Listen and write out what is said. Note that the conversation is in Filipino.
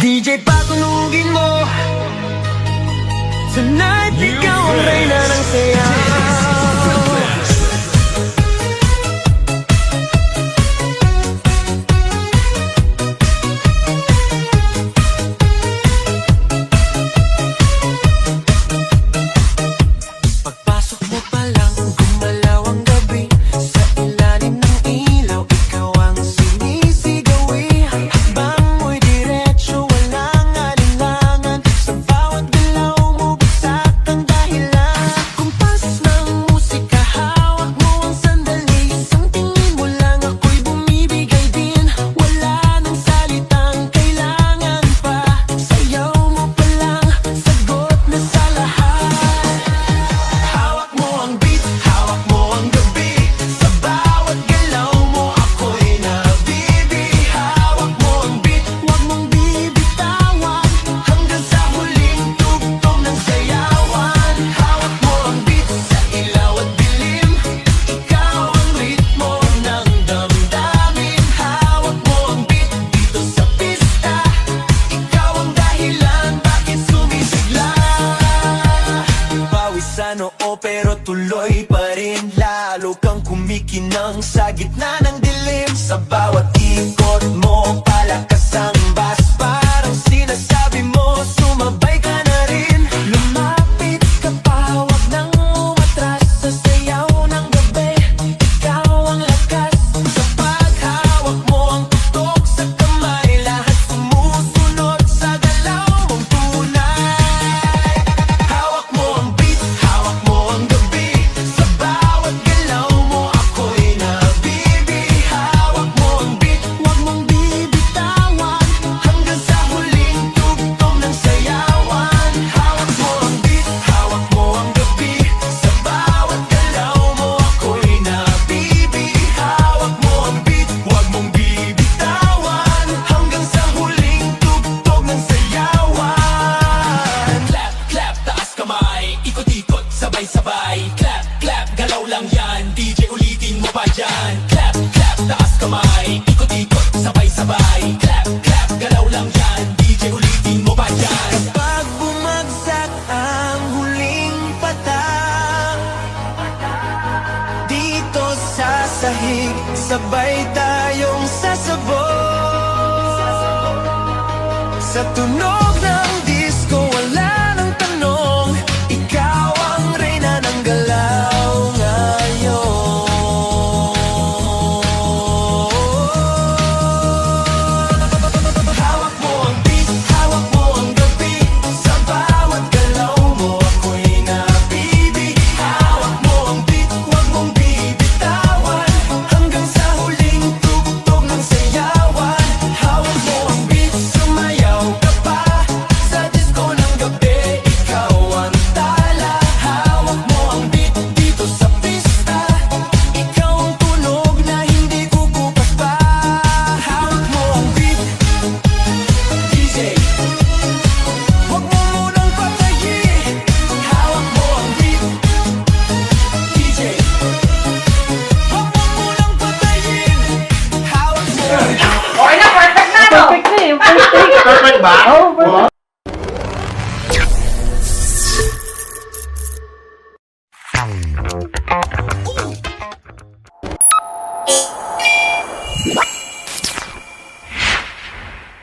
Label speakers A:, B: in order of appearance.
A: DJ patunugin mo. Tonight ikaw ang reyna ng sayaw. Pagpasok mo pa lang, gumalaw ang gabi. Sa ilalim ng ilaw, ikaw ang sinisigawi. Hakbang mo'y diretso, walang alinlangan. Sa bawat galaw mo, bagsak ang dahilan. Kumpas ng musika, hawak mo ang sandali. Isang tingin mo lang, ako'y bumibigay din. Wala nang salitang kailangan pa. Sayaw mo pa lang, sagot na sa lahat. Hawak mo ang beat, hawak mo ang gabi. Sa bawat galaw mo, ako'y nabibi. Hawak mo ang beat, huwag mong bibitawan. Hanggang sa huling tugtog ng sayawan. Hawak mo ang beat, sa ilaw at dilim. Ikaw ang ritmo ng damdamin. Hawak mo ang beat, dito sa pista. Ikaw ang dahilan, bakit sumisigla. Pawisan oo pero tuloy pa rin. Lalo kang kumikinang sa gitna ng dilim. Sa bawat ikot mo, palakas ang bass. Parang sinasabi mo, sumabay ka na rin. Lumapit ka pa, huwag nang umatras. Sa sayaw ng gabi, ikaw ang lakas. Sa paghawak mo ang tutok sa kamay, lahat sumusunod sa galaw mong tunay. Hawak mo ang beat, hawak mo ang gabi. Sa bawat galaw mo, ako'y nabibi. Hawak mo ang beat, huwag mong bibitawan. Hanggang sa huling tugtog ng sayawan. Hawak mo ang beat, hawak mo ang gabi. Sa bawat galaw mo, ako'y nabibi. Hawak mo ang beat, huwag mong bibitawan. Hanggang sa huling tugtog ng sayawan.
B: Clap, clap, taas kamay. Ikot-ikot, sabay-sabay. Clap, clap, galaw lang yan. DJ ulitin mo pa dyan. Clap, clap, taas kamay. Ikot-ikot, sabay-sabay. Clap, clap, galaw lang yan. DJ ulitin mo pa dyan.
A: Pag bumagsak ang huling patak, dito sa sahig, sabay tayong sasabog. Sa tunog ng disco, wala nang tanong. Ikaw ang reyna ng galaw ngayon. Hawak mo ang beat, hawak mo ang gabi. Sa bawat galaw mo, ako'y nabibi. Hawak mo ang beat, huwag mong bibitawan. Hanggang sa huling tugtog ng sayawan. Hawak mo ang beat, sumayaw ka pa. Sa disco ng gabi, ikaw ang tala. Hawak mo ang beat, dito sa pista. Ikaw ang tunog na hindi kukupas pa. Hawak mo ang beat, DJ, huwag mo munang patayin. Hawak mo ang beat, DJ, huwag mo munang patayin. Hawak mo ang beat.
C: Okay na, perfect na, no?
D: Perfect na eh. Perfect.
E: Perfect ba?
D: Oh, perfect.